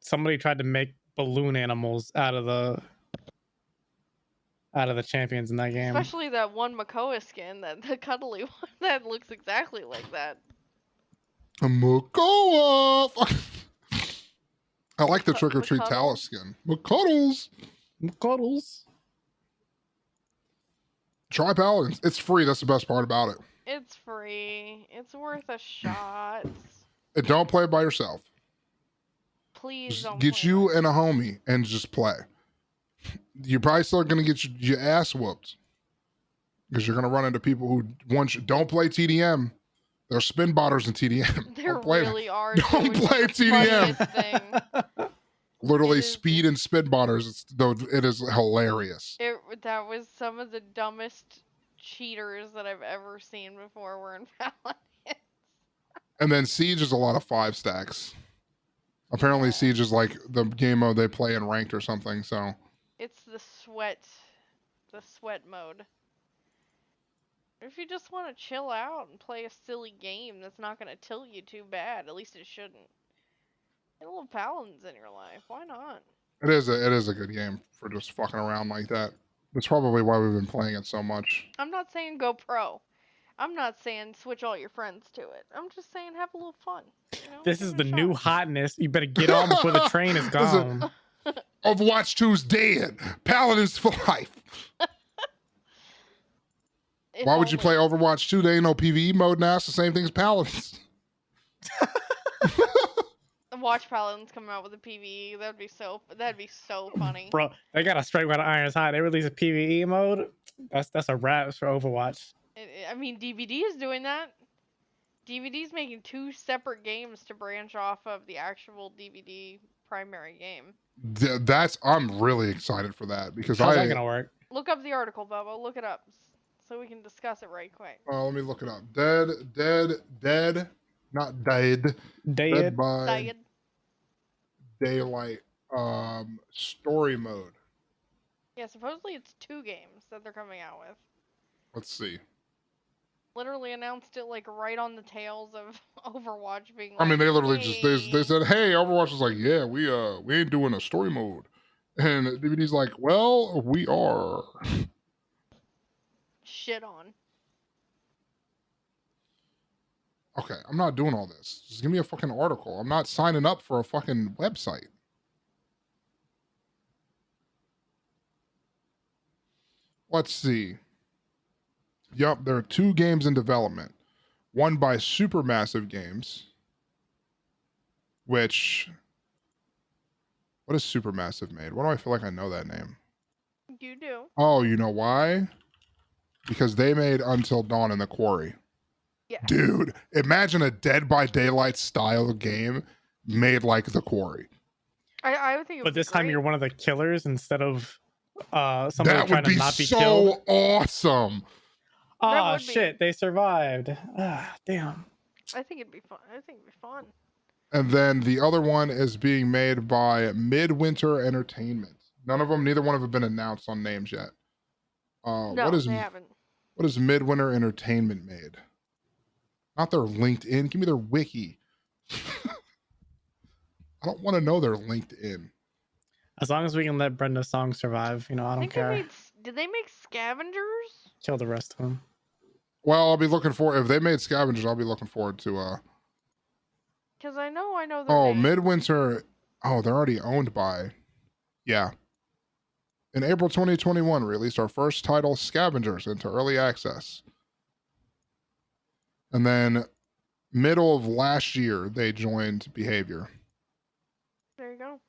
somebody tried to make balloon animals out of the champions in that game. Especially that one Makoa skin, the cuddly one, that looks exactly like that. A Makoa! I like the Trick or Treat Talus skin. McCuddles! Try Paladins. It's free. That's the best part about it. It's free. It's worth a shot. And don't play it by yourself. Please just don't. Get you and a homie and just play. You're probably still going to get your ass whooped, because you're going to run into people who don't play TDM. They're spin botters in TDM. There really are. Don't play TDM. Literally speed and spin botters. It is hilarious. That was some of the dumbest cheaters that I've ever seen before were in Paladins. And then Siege is a lot of 5 stacks. Apparently Siege is like the game mode they play in ranked or something, so. It's the sweat mode. If you just want to chill out and play a silly game that's not going to tilt you too bad, at least it shouldn't. Get a little Paladins in your life. Why not? It is a good game for just fucking around like that. That's probably why we've been playing it so much. I'm not saying go pro. I'm not saying switch all your friends to it. I'm just saying have a little fun. You know? This is the new hotness. You better get on before the train is gone. Overwatch 2's dead. Paladins for life. Why would you play Overwatch 2? There ain't no PvE mode now. It's the same thing as Paladins. Watch Paladins come out with a PvE. That'd be so funny. Bro, they got a straight out of Iron's Hot. They release a PvE mode. That's a wrap for Overwatch. I mean, DVD is doing that. DVD's making 2 separate games to branch off of the actual DVD primary game. I'm really excited for that because How's that gonna work? Look up the article, Bubba. Look it up so we can discuss it right quick. Let me look it up. Dead, not died. Dead by Daylight. Story mode. Yeah, supposedly it's 2 games that they're coming out with. Let's see. Literally announced it like right on the tails of Overwatch being like, I mean, they literally hey. they said, "Hey, Overwatch is like, yeah, we ain't doing a story mode," and DVD's like, "Well, we are." Shit on. Okay, I'm not doing all this. Just give me a fucking article. I'm not signing up for a fucking website. Let's see. Yup, there are 2 games in development. One by Supermassive Games, which... What has Supermassive made? Why do I feel like I know that name? You do. Oh, you know why? Because they made Until Dawn and The Quarry. Yeah. Dude, imagine a Dead by Daylight style game made like The Quarry. I would think it would But this time you're one of the killers instead of somebody that trying would be to not be so killed. Awesome. Oh shit, they survived. Damn. I think it'd be fun. I think it'd be fun. And then the other one is being made by Midwinter Entertainment. Neither one of them have been announced on names yet. No, they haven't. What has Midwinter Entertainment made? Not their LinkedIn. Give me their wiki. I don't want to know their LinkedIn. As long as we can let Brenda's song survive, I don't care. Did they make Scavengers? Kill the rest of them. Well, I'll be looking for if they made Scavengers. I'll be looking forward to. Because I know. Oh, Midwinter. Oh, they're already owned by. Yeah. In April 2021, we released our first title, Scavengers, into early access. And then, middle of last year, they joined Behavior. There you go.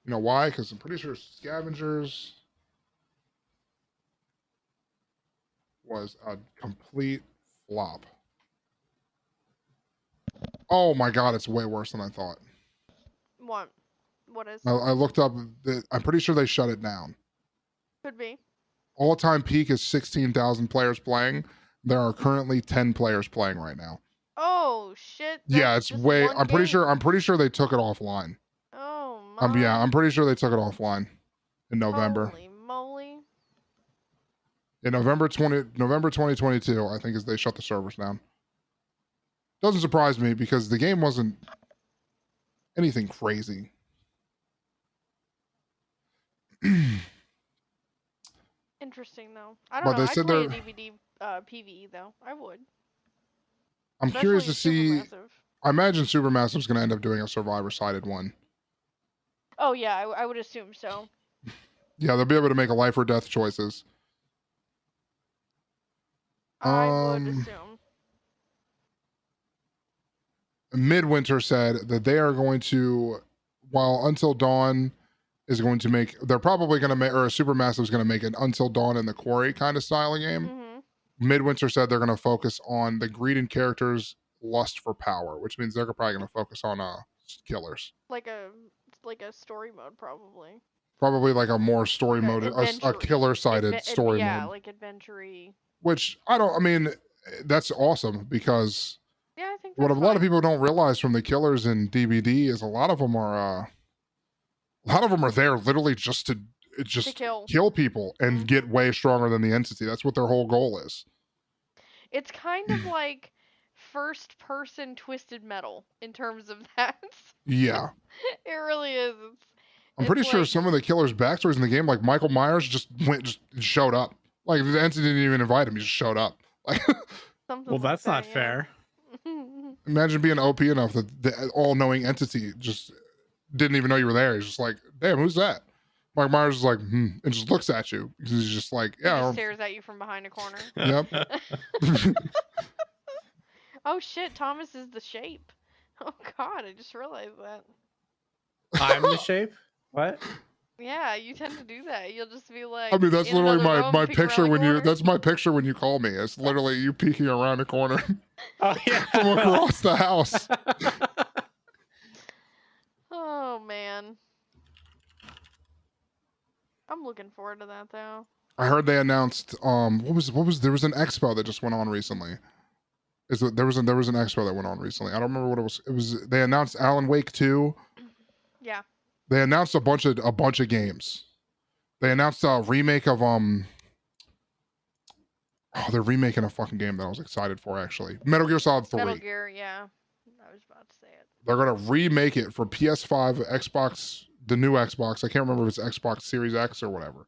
You know why? Because I'm pretty sure Scavengers was a complete flop. Oh my god, it's way worse than I thought. What? What is? I looked up. I'm pretty sure they shut it down. Could be. All-time peak is 16,000 players playing. There are currently 10 players playing right now. Oh shit! Yeah, it's way. I'm pretty sure they took it offline. Oh my. Yeah, I'm pretty sure they took it offline in November. Holy moly! In November 2022, I think, is they shut the servers down. Doesn't surprise me because the game wasn't anything crazy. Interesting though. I don't know. I'd play a DVD PvE though. I would. I'm curious to see. I imagine Supermassive's going to end up doing a Survivor-sided one. Oh yeah, I would assume so. Yeah, they'll be able to make a life or death choices. I would assume. Midwinter said that they are going to, while Until Dawn is going to make, they're probably going to make, or Supermassive is going to make an Until Dawn and the Quarry kind of style game. Mm-hmm. Midwinter said they're going to focus on the greed in characters' lust for power, which means they're probably going to focus on killers. Like a story mode, probably. Probably like a more story mode, a killer-sided story mode. Yeah, like adventure-y. Which that's awesome because yeah, I think what a lot of people don't realize from the killers in DBD is a lot of them are there literally just to kill people and get way stronger than the entity. That's what their whole goal is. It's kind of like first-person Twisted Metal in terms of that. Yeah. It really is. I'm pretty sure some of the killers' backstories in the game, like Michael Myers, just showed up. Like the entity didn't even invite him; he just showed up. Like, well, that's not fair. Imagine being OP enough that the all-knowing entity just didn't even know you were there. He's just like, "Damn, who's that?" Michael Myers is like, and just looks at you. He's just like, "Yeah." He just stares at you from behind a corner. Yep. Oh shit! Thomas is the shape. Oh god! I just realized that. I'm the shape. What? Yeah, you tend to do that. You'll just be like, I mean, that's in literally another my room, my peek around picture the when you. corner. That's my picture when you call me. It's literally you peeking around the corner Oh yeah. from across the house. Oh man, I'm looking forward to that though. I heard they announced what was there was an expo that just went on recently. There was an expo that went on recently. I don't remember what it was. It was they announced Alan Wake 2. Yeah. They announced a bunch of games. They announced a remake of they're remaking a fucking game that I was excited for actually. Metal Gear Solid 3. Metal Gear, yeah. I was about to say it. They're gonna remake it for PS5, Xbox, the new Xbox. I can't remember if it's Xbox Series X or whatever.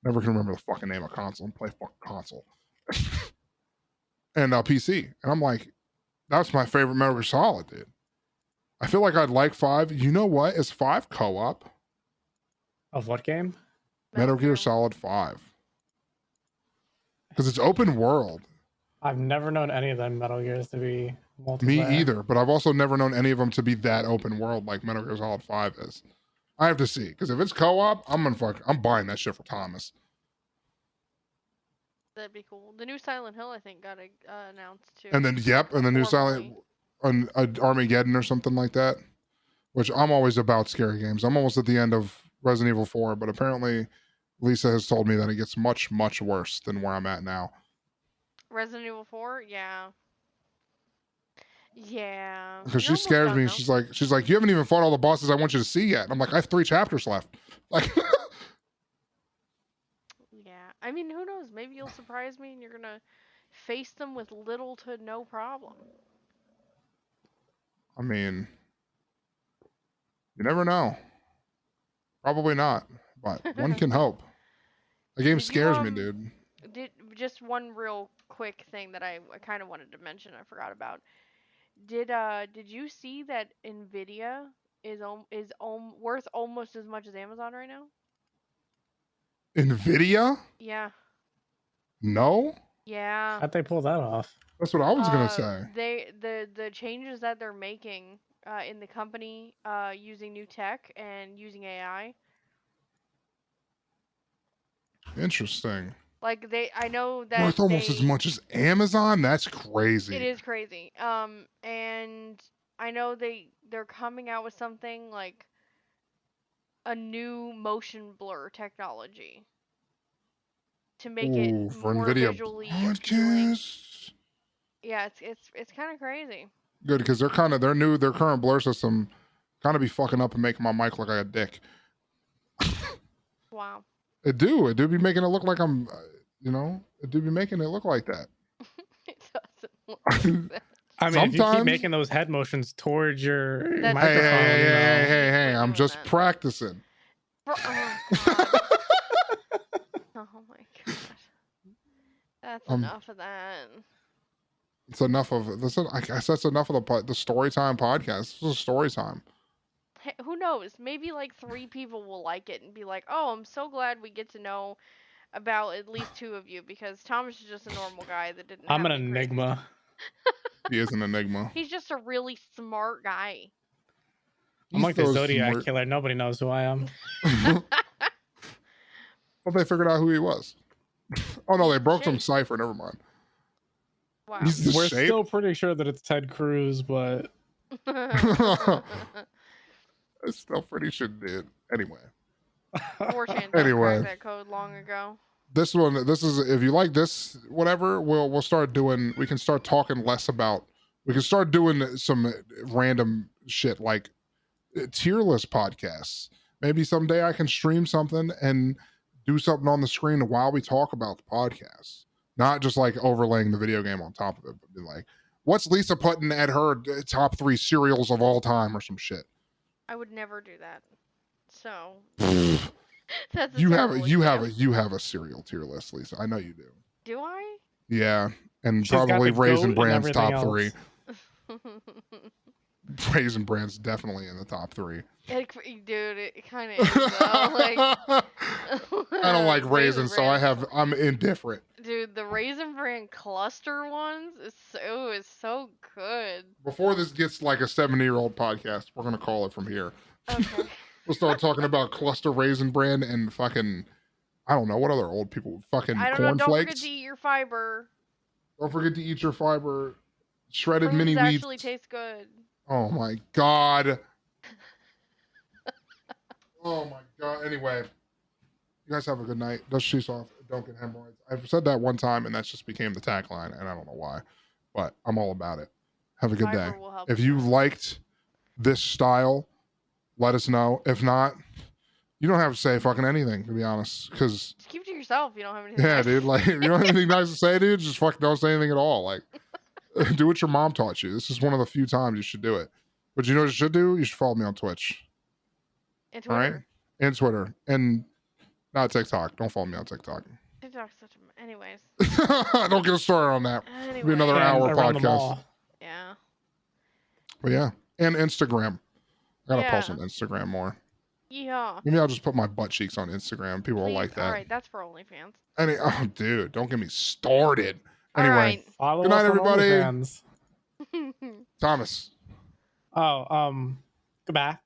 Never can remember the fucking name of console and play fucking console. And PC. And I'm like, that's my favorite Metal Gear Solid, dude. I feel like I'd like 5. You know what? Is 5 co-op? Of what game? Metal Gear Solid 5. Because it's open world. I've never known any of them Metal Gears to be multiplayer. Me either, but I've also never known any of them to be that open world like Metal Gear Solid 5 is. I have to see, because if it's co-op, I'm buying that shit for Thomas. That'd be cool. The new Silent Hill, I think, got announced too. And then, and the new Silent Armageddon or something like that. Which I'm always about scary games. I'm almost at the end of Resident Evil 4, but apparently Lisa has told me that it gets much, much worse than where I'm at now. Resident Evil 4? Yeah. Yeah. Because she scares me. She's like, you haven't even fought all the bosses I want you to see yet. And I'm like, I have 3 chapters left. Like, yeah. I mean, who knows? Maybe you'll surprise me and you're gonna face them with little to no problem. I mean, you never know. Probably not, but one can hope. The game scares me, dude. Just one real quick thing that I kind of wanted to mention. I forgot about. Did you see that Nvidia is worth almost as much as Amazon right now? Nvidia? Yeah. No? Yeah. How'd they pull that off? That's what I was gonna say. The changes that they're making in the company using new tech and using AI. Interesting. Like I know that worth almost as much as Amazon. That's crazy. It is crazy. And I know they're coming out with something like a new motion blur technology to make it for more NVIDIA visually appealing. Yeah, it's kind of crazy. Good, because their current blur system kind of be fucking up and making my mic look like a dick. Wow. It do be making it look like I'm, it do be making it look like that. It doesn't look like that. I mean, if you keep making those head motions towards your microphone, hey, I'm just practicing. Oh, God. Oh my God. That's enough of that. It's enough of I guess that's enough of the story time podcast. This is a story time. Hey, who knows? Maybe like 3 people will like it and be like, "Oh, I'm so glad we get to know about at least 2 of you," because Thomas is just a normal guy that didn't. I'm an enigma. He is an enigma. He's just a really smart guy. I'm like the Zodiac killer. Nobody knows who I am. Well, they figured out who he was. Oh no, they broke some cipher. Never mind. Wow. We're still pretty sure that it's Ted Cruz, but I still pretty sure did. Anyway. 4chan anyway, cracked that code long ago. This is, if you like this, whatever, we'll start doing. We can start talking less about. We can start doing some random shit like tier list podcasts. Maybe someday I can stream something and do something on the screen while we talk about the podcast. Not just like overlaying the video game on top of it, but be like, what's Lisa putting at her top 3 cereals of all time or some shit? I would never do that. So that's you have a cereal tier list, Lisa. I know you do. Do I? Yeah, and she's probably Raisin Bran's top 3. Raisin Bran's definitely in the top 3. Dude, it kind of is though. Like, I don't like raisins, so I'm indifferent. Dude, the Raisin Bran cluster ones is so good. Before this gets like a 70-year-old podcast, we're gonna call it from here. Okay. We'll start talking about cluster raisin bran and fucking, I don't know, what other old people, fucking I don't know. Don't forget cornflakes. to eat your fiber. Don't forget to eat your fiber. Shredded Prunes mini wheats. actually taste good. Oh my god. Oh my god. Anyway, you guys have a good night. Dust your shoes off. Don't get hemorrhoids. I've said that one time, and that's just became the tagline, and I don't know why, but I'm all about it. Have a good day. Fiber will help If you you out. liked this style, let us know. If not, you don't have to say fucking anything, to be honest, because Just keep it to yourself. You don't have anything. yeah, nice. dude, like if you don't have anything nice to say, dude, just fucking don't say anything at all. Like, do what your mom taught you. This is one of the few times you should do it. But you know what you should do? You should follow me on Twitch. And Twitter. All right? And Twitter. And not TikTok. Don't follow me on TikTok. TikTok's such a. Anyways. Don't get a story on that. Anyway. It'll be another hour around the podcast. mall. Yeah. But yeah. And Instagram. I gotta Yeah. post on Instagram more. Yeah. Maybe I'll just put my butt cheeks on Instagram. People will like that. All right, that's for OnlyFans. Oh, dude, don't get me started. All Anyway, right. Follow good night, us on everybody. OnlyFans. Thomas. Oh, goodbye.